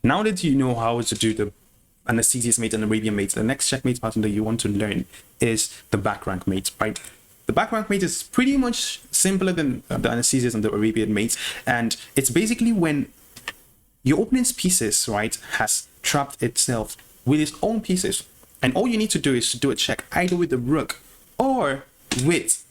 Now that you know how to do the Anesthesiast mate and Arabian mate, the next checkmate pattern that you want to learn is the back rank mate, right? The back rank mate is pretty much simpler than the Anesthesiast and the Arabian mate, and it's basically when your opponent's pieces, right, has trapped itself with its own pieces, and all you need to do is to do a check either with the rook or with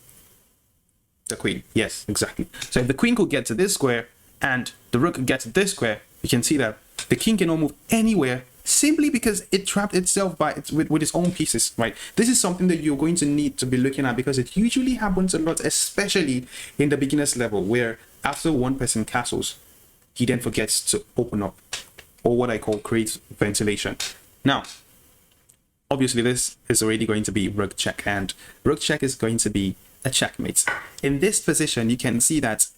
the queen. Yes, exactly. So if the queen could get to this square and the rook could get to this square, you can see that the king cannot move anywhere simply because it trapped itself with its own pieces, right? This is something that you're going to need to be looking at because it usually happens a lot, especially in the beginner's level, where after one person castles, he then forgets to open up, or what I call create ventilation. Now, obviously this is already going to be rook check, and rook check is going to be a checkmate. In this position, you can see that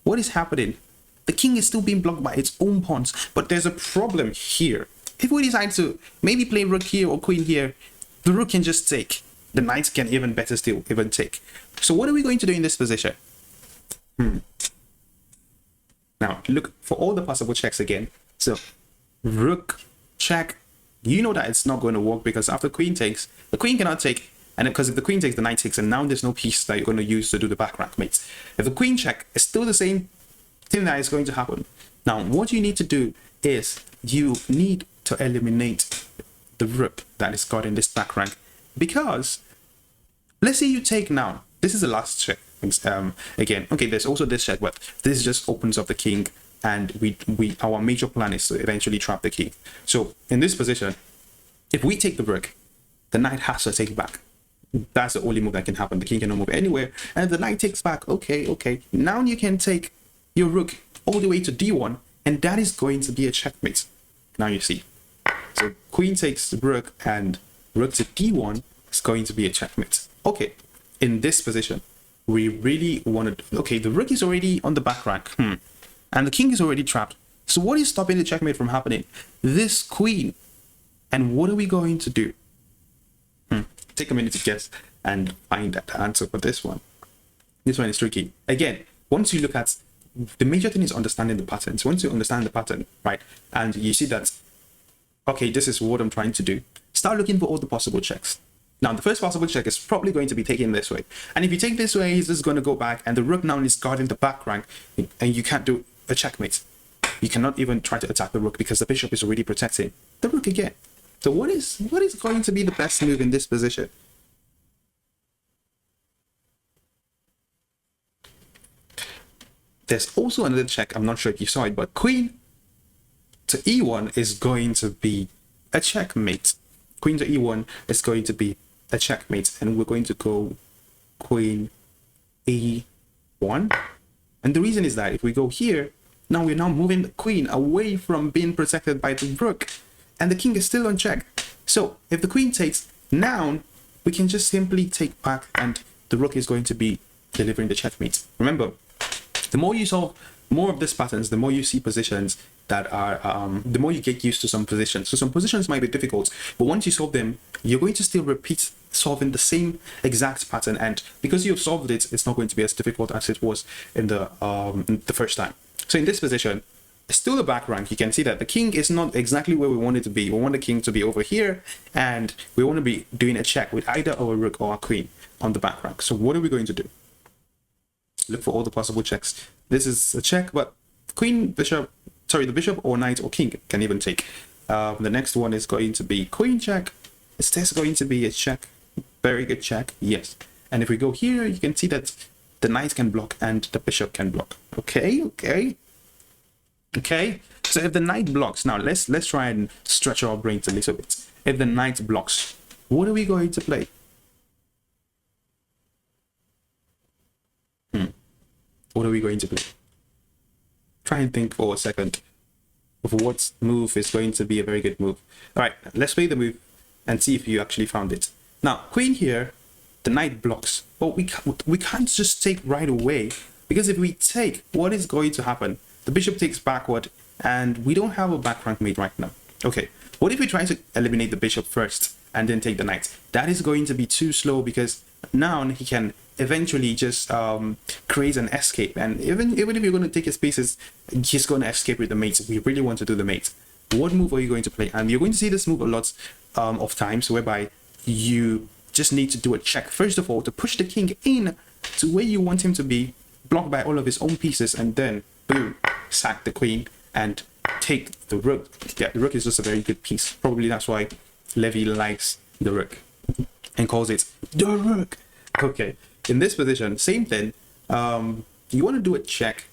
what is happening, the king is still being blocked by its own pawns, but there's a problem here. If we decide to maybe play rook here or queen here, the rook can just take. The knight can even better still even take. So what are we going to do in this position? Now, look for all the possible checks again. So, rook check. You know that it's not going to work because after queen takes, the queen cannot take. And because if the queen takes, the knight takes, and now there's no piece that you're going to use to do the back rank mate. If the queen check, it's still the same thing that is going to happen. Now, what you need to do is you need to eliminate the rook that is guarding this back rank, because let's say you take now. This is the last check. Again, okay, there's also this check, but this just opens up the king, and our major plan is to eventually trap the king. So in this position, if we take the rook, the knight has to take back. That's the only move that can happen. The king cannot move anywhere, and if the knight takes back, okay, now you can take your rook all the way to d1, and that is going to be a checkmate. Now you see. So queen takes the rook, and rook to d1 is going to be a checkmate. Okay, in this position, we really wanted. Okay, the rook is already on the back rank, and the king is already trapped. So what is stopping the checkmate from happening? This queen. And what are we going to do? Take a minute to guess and find that answer for this one. This one is tricky. Again, once you look at the major thing is understanding the patterns. Once you understand the pattern, right, and you see that, okay, this is what I'm trying to do, start looking for all the possible checks. Now, the first possible check is probably going to be taken this way. And if you take this way, he's just going to go back, and the rook now is guarding the back rank, and you can't do a checkmate. You cannot even try to attack the rook because the bishop is already protecting the rook again. So what is going to be the best move in this position? There's also another check. I'm not sure if you saw it, but queen to e1 is going to be a checkmate. Queen to e1 is going to be a checkmate, and we're going to go queen e1. And the reason is that if we go here, now we're now moving the queen away from being protected by the rook, and the king is still on check. So if the queen takes, now we can just simply take back, and the rook is going to be delivering the checkmate. Remember, the more you solve more of these patterns, the more you see positions that are, the more you get used to some positions. So some positions might be difficult, but once you solve them, you're going to still repeat solving the same exact pattern. And because you've solved it, it's not going to be as difficult as it was in the first time. So in this position, it's still the back rank. You can see that the king is not exactly where we want it to be. We want the king to be over here, and we want to be doing a check with either our rook or our queen on the back rank. So what are we going to do? Look for all the possible checks. This is a check, but queen, bishop, sorry, the bishop or knight or king can even take. The next one is going to be queen check. Is this going to be a check? Very good check, yes. And if we go here, you can see that the knight can block and the bishop can block. Okay. So if the knight blocks, now let's try and stretch our brains a little bit. If the knight blocks, what are we going to play? What are we going to play? Try and think for a second of what move is going to be a very good move. All right, let's play the move and see if you actually found it. Now, queen here, the knight blocks, but we can't just take right away, because if we take, what is going to happen? The bishop takes backward, and we don't have a back rank mate right now. Okay, what if we try to eliminate the bishop first and then take the knight? That is going to be too slow, because now he can eventually just create an escape, and even if you're going to take his pieces, he's going to escape with the mate. We really want to do the mate. what move are you going to play? And you're going to see this move a lot of times, whereby you just need to do a check first of all to push the king in to where you want him to be, blocked by all of his own pieces, and then boom, sack the queen and take the rook. Yeah, the rook is just a very good piece. Probably that's why Levy likes the rook and calls it the rook. Okay, in this position, same thing. You want to do a check,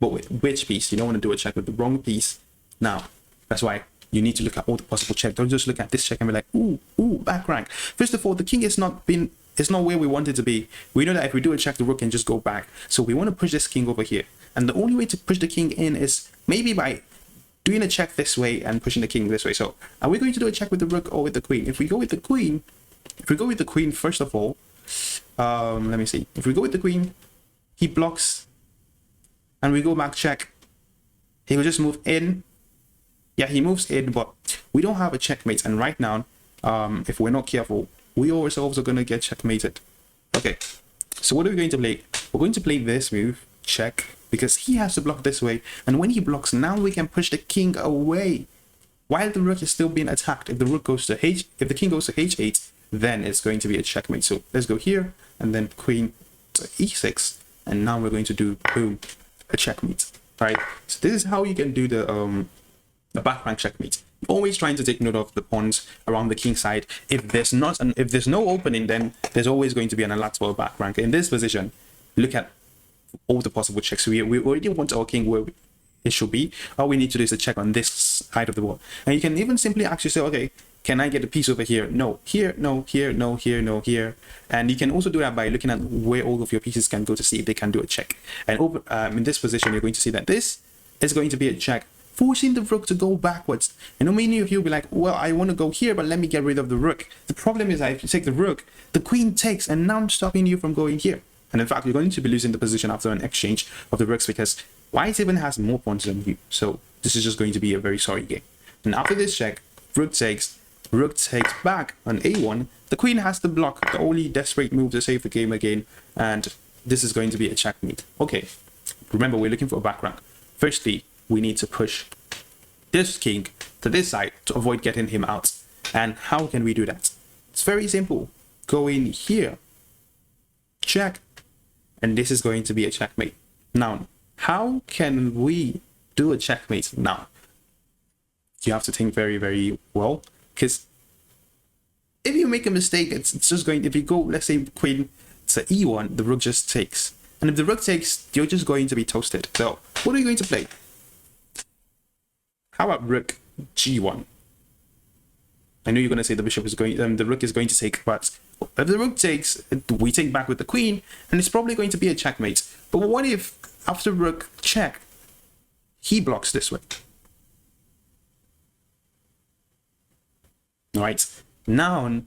but with which piece? You don't want to do a check with the wrong piece. Now, that's why you need to look at all the possible checks. Don't just look at this check and be like, ooh, back rank. First of all, the king is not where we want it to be. We know that if we do a check, the rook can just go back. So we want to push this king over here. And the only way to push the king in is maybe by doing a check this way and pushing the king this way. So are we going to do a check with the rook or with the queen? If we go with the queen, first of all, let me see. If we go with the queen, he blocks and we go back check. He will just move in. Yeah, he moves in, but we don't have a checkmate. And right now, if we're not careful, we ourselves are going to get checkmated. Okay, so what are we going to play? We're going to play this move, check, because he has to block this way. And when he blocks, now we can push the king away while the rook is still being attacked. If the rook goes to if the king goes to h8, then it's going to be a checkmate. So let's go here and then queen to e6. And now we're going to do, boom, a checkmate. Right? So this is how you can do the back rank checkmate. Always trying to take note of the pawns around the king side. If there's no opening, then there's always going to be an unlatable back rank. In this position, look at all the possible checks. We already want our king where it should be. All we need to do is a check on this side of the wall. And you can even simply ask yourself, okay, can I get a piece over here? No. Here, no. Here, no. Here, no. Here. And you can also do that by looking at where all of your pieces can go to see if they can do a check. And over in this position, you're going to see that this is going to be a check, forcing the rook to go backwards. And many of you will be like, well, I want to go here, but let me get rid of the rook. The problem is that if you take the rook, the queen takes, and now I'm stopping you from going here. And in fact, you're going to be losing the position after an exchange of the rooks because white even has more pawns than you. So this is just going to be a very sorry game. And after this check, rook takes back on a1. The queen has to block, the only desperate move to save the game again. And this is going to be a checkmate. Okay, remember, we're looking for a back rank. Firstly, we need to push this king to this side to avoid getting him out. And how can we do that? It's very simple. Go in here, check, and this is going to be a checkmate. Now, how can we do a checkmate now? You have to think very, very well, because if you make a mistake, it's just going, if you go, let's say queen to e1, the rook just takes. And if the rook takes, you're just going to be toasted. So what are you going to play? How about rook g1? I know you're going to say the bishop is going, the rook is going to take, but if the rook takes, we take back with the queen, and it's probably going to be a checkmate. But what if after rook check, he blocks this way? All right, now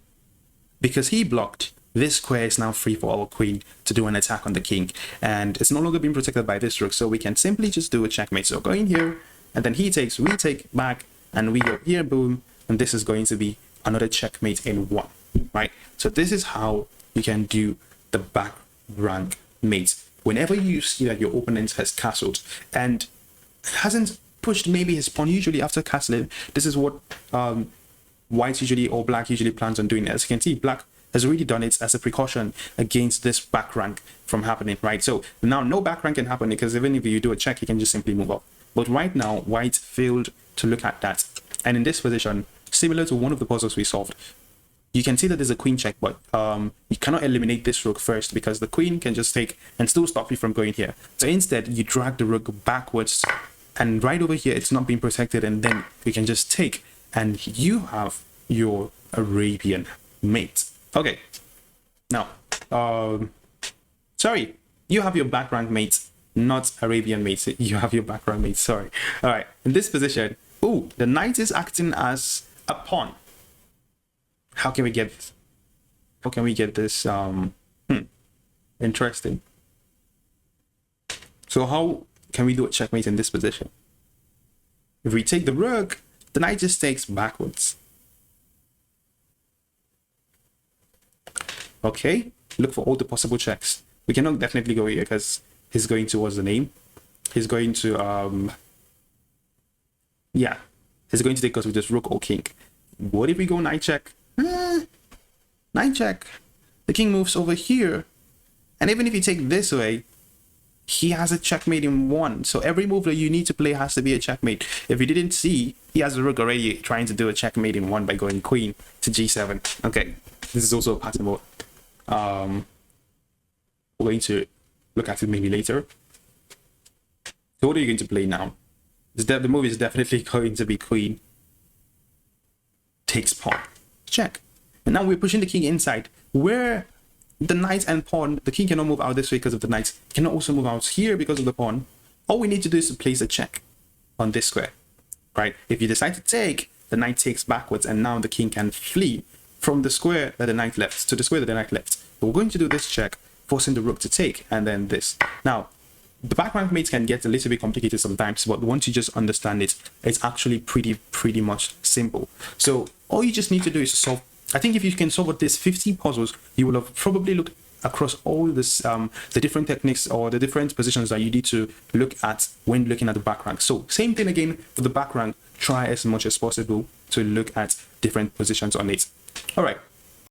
because he blocked, this square is now free for our queen to do an attack on the king, and it's no longer being protected by this rook, so we can simply just do a checkmate. So go in here, and then he takes, we take back, and we go here, boom, and this is going to be another checkmate in one, right? So this is how you can do the back rank mate. Whenever you see that your opponent has castled and hasn't pushed maybe his pawn, usually after castling, this is what white usually or black usually plans on doing. As you can see, black has already done it as a precaution against this back rank from happening, right? So now no back rank can happen because even if you do a check, you can just simply move up. But right now, white failed to look at that. And in this position, similar to one of the puzzles we solved, you can see that there's a queen check, but you cannot eliminate this rook first because the queen can just take and still stop you from going here. So instead, you drag the rook backwards, and right over here, it's not being protected, and then you can just take, and you have your Arabian mate. Okay, now, sorry, you have your back rank mate, not Arabian mate. You have your back rank mate, sorry. All right, in this position, ooh, the knight is acting as a pawn. How can we get this? How can we get this? Interesting. So how can we do a checkmate in this position? If we take the rook, the knight just takes backwards. Okay, look for all the possible checks. We cannot definitely go here because he's going towards the name. He's going to, yeah, It's going to take us with just rook or king. What if we go knight check? Knight check. The king moves over here. And even if you take this way, he has a checkmate in one. So every move that you need to play has to be a checkmate. If you didn't see, he has a rook already trying to do a checkmate in one by going queen to g7. Okay, this is also a pattern mode. We're going to look at it maybe later. So what are you going to play now? The move is definitely going to be queen takes pawn. Check. And now we're pushing the king inside. Where the knight and pawn, the king cannot move out this way because of the knight. Cannot also move out here because of the pawn. All we need to do is to place a check on this square, right? If you decide to take, the knight takes backwards, and now the king can flee from the square that the knight left to the square that the knight left. But we're going to do this check, forcing the rook to take, and then this. Now, the back rank mates can get a little bit complicated sometimes, but once you just understand it, it's actually pretty much simple. So all you just need to do is to solve. I think if you can solve this 15 puzzles, you will have probably looked across all this, the different techniques or the different positions that you need to look at when looking at the back rank. So same thing again for the back rank. Try as much as possible to look at different positions on it. All right.